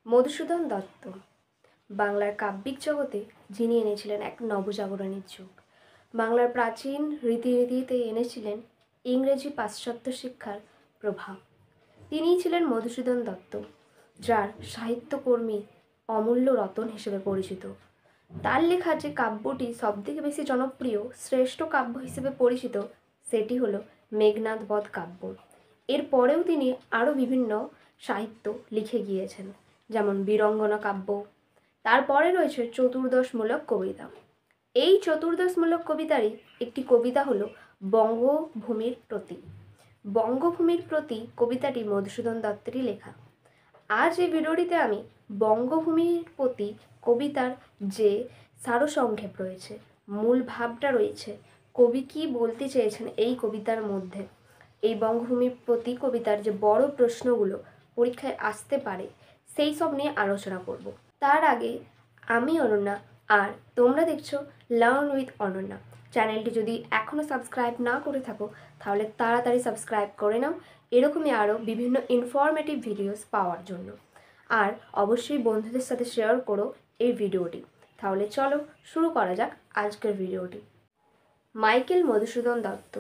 মধুসূদন দত্ত বাংলার কাব্যিক জগতে যিনি এনেছিলেন এক নবজাগরণের যুগ। বাংলার প্রাচীন রীতিনীতিতে এনেছিলেন ইংরেজি পাশ্চাত্য শিক্ষার প্রভাব। তিনিই ছিলেন মধুসূদন দত্ত, যার সাহিত্যকর্মী অমূল্য রতন হিসেবে পরিচিত। তার লেখা যে কাব্যটি সবথেকে বেশি জনপ্রিয়, শ্রেষ্ঠ কাব্য হিসেবে পরিচিত, সেটি হলো মেঘনাদ বধ কাব্য। এর পরেও তিনি আরও বিভিন্ন সাহিত্য লিখে গিয়েছেন, যেমন বীরঙ্গনা কাব্য। তারপরে রয়েছে চতুর্দশমূলক কবিতা। এই চতুর্দশমূলক কবিতারই একটি কবিতা হলো বঙ্গভূমির প্রতি। বঙ্গভূমির প্রতি কবিতাটি মধুসূদন দত্তেরই লেখা। আজ এই ভিডিওটিতে আমি বঙ্গভূমির প্রতি কবিতার যে সারসংক্ষেপ রয়েছে, মূল ভাবটা রয়েছে, কবি কী বলতে চেয়েছেন এই কবিতার মধ্যে, এই বঙ্গভূমির প্রতি কবিতার যে বড় প্রশ্নগুলো পরীক্ষায় আসতে পারে, সেই সব নিয়ে আলোচনা করব। তার আগে আমি অনন্যা, আর তোমরা দেখছো লার্ন উইথ অনন্যা। চ্যানেলটি যদি এখনও সাবস্ক্রাইব না করে থাকো তাহলে তাড়াতাড়ি সাবস্ক্রাইব করে নাও, এরকমই আরও বিভিন্ন ইনফরমেটিভ ভিডিওস পাওয়ার জন্য। আর অবশ্যই বন্ধুদের সাথে শেয়ার করো এই ভিডিওটি। তাহলে চলো শুরু করা যাক আজকের ভিডিওটি। মাইকেল মধুসূদন দত্ত,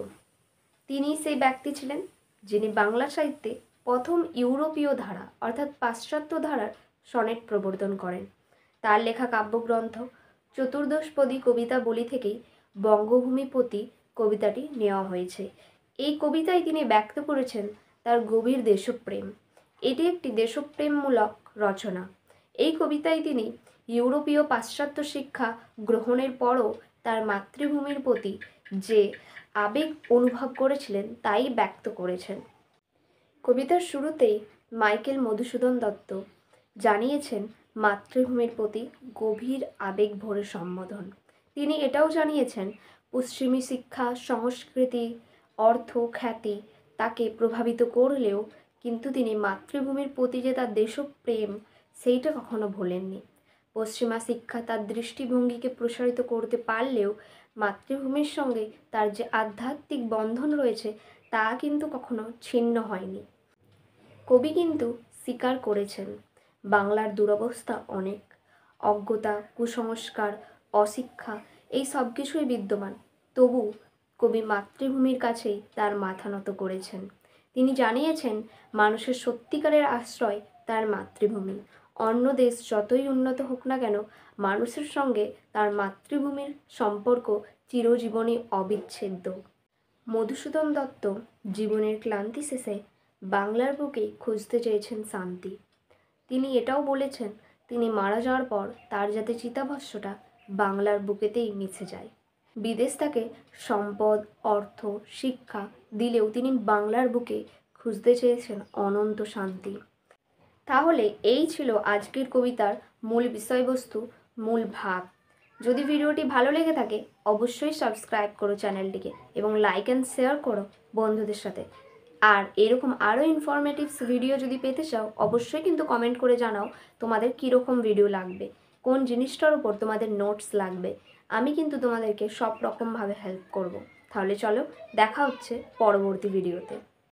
তিনি সেই ব্যক্তি ছিলেন যিনি বাংলা সাহিত্যে প্রথম ইউরোপীয় ধারা অর্থাৎ পাশ্চাত্য ধারার সনেট প্রবর্তন করেন। তার লেখা কাব্যগ্রন্থ চতুর্দশপদী কবিতাবলী থেকেই বঙ্গভূমিপতি কবিতাটি নেওয়া হয়েছে। এই কবিতায় তিনি ব্যক্ত করেছেন তার গভীর দেশপ্রেম। এটি একটি দেশপ্রেমমূলক রচনা। এই কবিতায় তিনি ইউরোপীয় পাশ্চাত্য শিক্ষা গ্রহণের পরও তার মাতৃভূমির প্রতি যে আবেগ অনুভব করেছিলেন তাই ব্যক্ত করেছেন। কবিতার শুরুতেই মাইকেল মধুসূদন দত্ত জানিয়েছেন মাতৃভূমির প্রতি গভীর আবেগ ভরে সম্বোধন। তিনি এটাও জানিয়েছেন পশ্চিমী শিক্ষা, সংস্কৃতি, অর্থ, খ্যাতি তাকে প্রভাবিত করলেও কিন্তু তিনি মাতৃভূমির প্রতি যে তার দেশপ্রেম সেইটা কখনো ভোলেননি। পশ্চিমা শিক্ষা তার দৃষ্টিভঙ্গিকে প্রসারিত করতে পারলেও মাতৃভূমির সঙ্গে তার যে আধ্যাত্মিক বন্ধন রয়েছে তা কিন্তু কখনো ছিন্ন হয়নি। কবি কিন্তু স্বীকার করেছেন বাংলার দুরবস্থা অনেক, অজ্ঞতা, কুসংস্কার, অশিক্ষা এই সব কিছুই বিদ্যমান, তবু কবি মাতৃভূমির কাছেই তার মাথা নত করেছেন। তিনি জানিয়েছেন মানুষের সত্যিকারের আশ্রয় তার মাতৃভূমি। অন্য দেশ যতই উন্নত হোক না কেন, মানুষের সঙ্গে তার মাতৃভূমির সম্পর্ক চিরজীবনই অবিচ্ছেদ্য। মধুসূদন দত্ত জীবনের ক্লান্তি শেষে বাংলার বুকেই খুঁজতে চেয়েছেন শান্তি। তিনি এটাও বলেছেন তিনি মারা যাওয়ার পর তার যাতে চিতাভস্মটা বাংলার বুকেতেই মিশে যায়। বিদেশ তাকে সম্পদ, অর্থ, শিক্ষা দিলেও তিনি বাংলার বুকে খুঁজতে চেয়েছেন অনন্ত শান্তি। তাহলে এই ছিল আজকের কবিতার মূল বিষয়বস্তু, মূল ভাব। যদি ভিডিওটি ভালো লেগে থাকে অবশ্যই সাবস্ক্রাইব করো চ্যানেলটিকে এবং লাইক অ্যান্ড শেয়ার করো বন্ধুদের সাথে। আর এরকম আরও ইনফরমেটিভস ভিডিও যদি পেতে চাও অবশ্যই কিন্তু কমেন্ট করে জানাও তোমাদের কীরকম ভিডিও লাগবে, কোন জিনিসটার উপর তোমাদের নোটস লাগবে। আমি কিন্তু তোমাদেরকে সব রকমভাবে হেল্প করব। তাহলে চলো দেখা হচ্ছে পরবর্তী ভিডিওতে।